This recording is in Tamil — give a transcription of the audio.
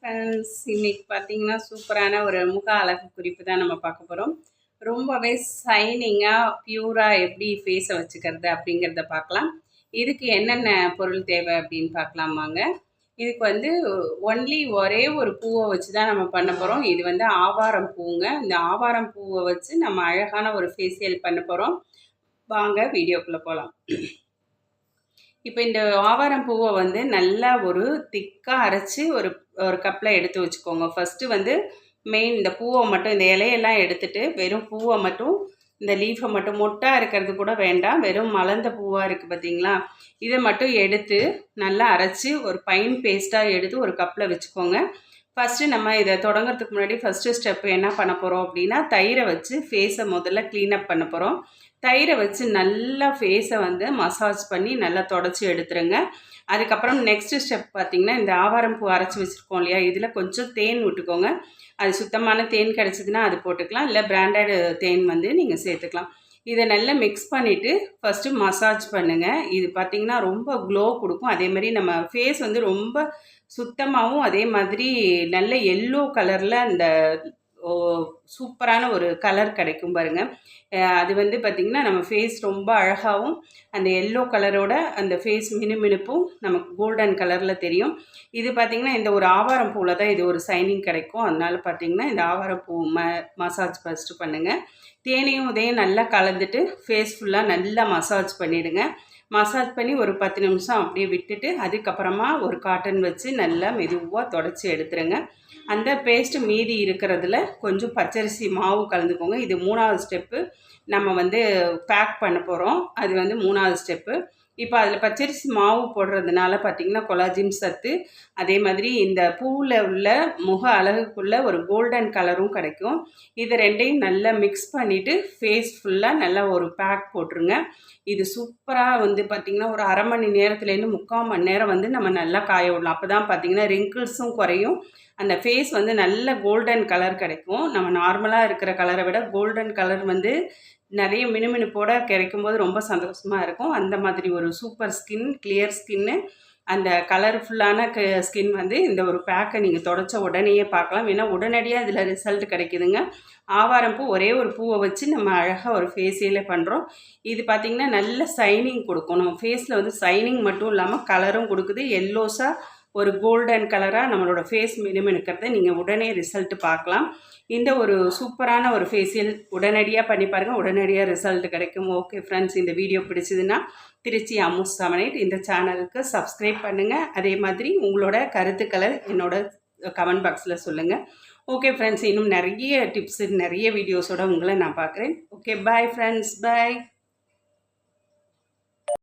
ஃப்ரெண்ட்ஸ், இன்னைக்கு பார்த்தீங்கன்னா சூப்பரான ஒரு முக அழகு குறிப்பு தான் நம்ம பார்க்க போகிறோம். ரொம்பவே ஷைனிங்காக பியூராக எப்படி ஃபேஸை வச்சுக்கிறது அப்படிங்கிறத பார்க்கலாம். இதுக்கு என்னென்ன பொருள் தேவை அப்படின்னு பார்க்கலாம் வாங்க. இதுக்கு வந்து ஒன்லி ஒரே ஒரு பூவை வச்சு தான் நம்ம பண்ண போகிறோம். இது வந்து ஆவாரம் பூங்க. இந்த ஆவாரம் பூவை வச்சு நம்ம அழகான ஒரு ஃபேஷியல் பண்ண போகிறோம். வாங்க வீடியோக்குள்ளே போகலாம். இப்போ இந்த ஆவாரம் பூவை வந்து நல்லா ஒரு திக்காக அரைச்சி ஒரு ஒரு கப்பில் எடுத்து வச்சுக்கோங்க. ஃபஸ்ட்டு வந்து மெயின் இந்த பூவை மட்டும், இந்த இலையெல்லாம் எடுத்துட்டு வெறும் பூவை மட்டும், இந்த லீஃபை மட்டும், மொட்டாக இருக்கிறது கூட வேண்டாம், வெறும் மலர்ந்த பூவாக இருக்குது பார்த்தீங்களா, இதை மட்டும் எடுத்து நல்லா அரைச்சி ஒரு பைன் பேஸ்ட்டாக எடுத்து ஒரு கப்பில் வச்சுக்கோங்க. ஃபஸ்ட்டு நம்ம இதை தொடங்கிறதுக்கு முன்னாடி ஃபஸ்ட்டு ஸ்டெப்பு என்ன பண்ண போகிறோம் அப்படின்னா, தயிரை வச்சு ஃபேஸை முதல்ல க்ளீனப் பண்ண போகிறோம். தயிரை வச்சு நல்லா ஃபேஸை வந்து மசாஜ் பண்ணி நல்லா தொடச்சி எடுத்துருங்க. அதுக்கப்புறம் நெக்ஸ்ட்டு ஸ்டெப் பார்த்திங்கன்னா, இந்த ஆவாரம் பூ அரைச்சி வச்சுருக்கோம் இல்லையா, இதில் கொஞ்சம் தேன் விட்டுக்கோங்க. அது சுத்தமான தேன் கிடச்சிதுன்னா அது போட்டுக்கலாம், இல்லை பிராண்டட் தேன் வந்து நீங்கள் சேர்த்துக்கலாம். இதை நல்லா மிக்ஸ் பண்ணிவிட்டு ஃபஸ்ட்டு மசாஜ் பண்ணுங்கள். இது பார்த்திங்கன்னா ரொம்ப க்ளோ கொடுக்கும். அதேமாதிரி நம்ம ஃபேஸ் வந்து ரொம்ப சுத்தமாகவும், அதே மாதிரி நல்ல எல்லோ கலரில் அந்த சூப்பரான ஒரு கலர் கிடைக்கும் பாருங்கள். அது வந்து பார்த்திங்கன்னா நம்ம ஃபேஸ் ரொம்ப அழகாகவும், அந்த எல்லோ கலரோட அந்த ஃபேஸ் மினுமினுப்பும் நமக்கு கோல்டன் கலரில் தெரியும். இது பார்த்திங்கன்னா இந்த ஒரு ஆவாரம் பூவில் தான் இது ஒரு ஷைனிங் கிடைக்கும். அதனால் பார்த்திங்கன்னா இந்த ஆவாரம் பூ மசாஜ் ஃபஸ்ட்டு பண்ணுங்கள். தேனையும் இதையும் நல்லா கலந்துட்டு ஃபேஸ் ஃபுல்லாக நல்லா மசாஜ் பண்ணிவிடுங்க. மசாஜ் பண்ணி ஒரு 10 நிமிஷம் அப்படியே விட்டுட்டு அதுக்கப்புறமா ஒரு காட்டன் வச்சு நல்லா மெதுவாக தொடச்சி எடுத்துருங்க. அந்த பேஸ்ட்டு மீதி இருக்கிறதுல கொஞ்சம் பச்சரிசி மாவு கலந்துக்கோங்க. இது 3வது ஸ்டெப்பு. நம்ம வந்து பேக் பண்ண போகிறோம். அது வந்து 3வது ஸ்டெப்பு. இப்போ அதில் பச்சரிசி மாவு போடுறதுனால பார்த்திங்கன்னா கொலாஜின் சத்து, அதே மாதிரி இந்த பூவில் உள்ள முக அழகுக்குள்ளே ஒரு கோல்டன் கலரும் கிடைக்கும். இதை ரெண்டையும் நல்லா மிக்ஸ் பண்ணிவிட்டு ஃபேஸ் ஃபுல்லாக நல்லா ஒரு பேக் போட்டுருங்க. இது சூப்பராக வந்து பார்த்திங்கன்னா ஒரு அரை மணி நேரத்துலேருந்து 3/4 மணி நேரம் வந்து நம்ம நல்லா காய விடலாம். அப்போ தான் பார்த்திங்கன்னா ரிங்கிள்ஸும் குறையும், அந்த ஃபேஸ் வந்து நல்ல கோல்டன் கலர் கிடைக்கும். நம்ம நார்மலாக இருக்கிற கலரை விட கோல்டன் கலர் வந்து நிறைய மினுமினுப்போடு கிடைக்கும்போது ரொம்ப சந்தோஷமாக இருக்கும். அந்த மாதிரி ஒரு சூப்பர் ஸ்கின், கிளியர் ஸ்கின்னு, அந்த கலர்ஃபுல்லான ஸ்கின் வந்து இந்த ஒரு பேக்கை நீங்கள் தொடச்ச உடனேயே பார்க்கலாம். ஏன்னா உடனடியாக இதில் ரிசல்ட் கிடைக்குதுங்க. ஆவாரம் பூ ஒரே ஒரு பூவை வச்சு நம்ம அழகாக ஒரு ஃபேஷியலே பண்ணுறோம். இது பார்த்திங்கன்னா நல்ல ஷைனிங் கொடுக்கும். நம்ம ஃபேஸில் வந்து ஷைனிங் மட்டும் இல்லாமல் கலரும் கொடுக்குது. எல்லோஸாக ஒரு கோல்டன் கலராக நம்மளோட ஃபேஸ் மினுமினுக்கிறத நீங்கள் உடனே ரிசல்ட் பார்க்கலாம். இந்த ஒரு சூப்பரான ஒரு ஃபேஷியல் உடனடியாக பண்ணி பாருங்கள், உடனடியாக ரிசல்ட் கிடைக்கும். ஓகே ஃப்ரெண்ட்ஸ், இந்த வீடியோ பிடிச்சதுன்னா திருச்சி அம்மூஸ் 78 இந்த சேனலுக்கு சப்ஸ்கிரைப் பண்ணுங்கள். அதே மாதிரி உங்களோட கருத்துக்களை என்னோட கமெண்ட் பாக்ஸில் சொல்லுங்கள். ஓகே ஃப்ரெண்ட்ஸ், இன்னும் நிறைய டிப்ஸு, நிறைய வீடியோஸோடு உங்களை நான் பார்க்குறேன். ஓகே, பாய் ஃப்ரெண்ட்ஸ், பாய்.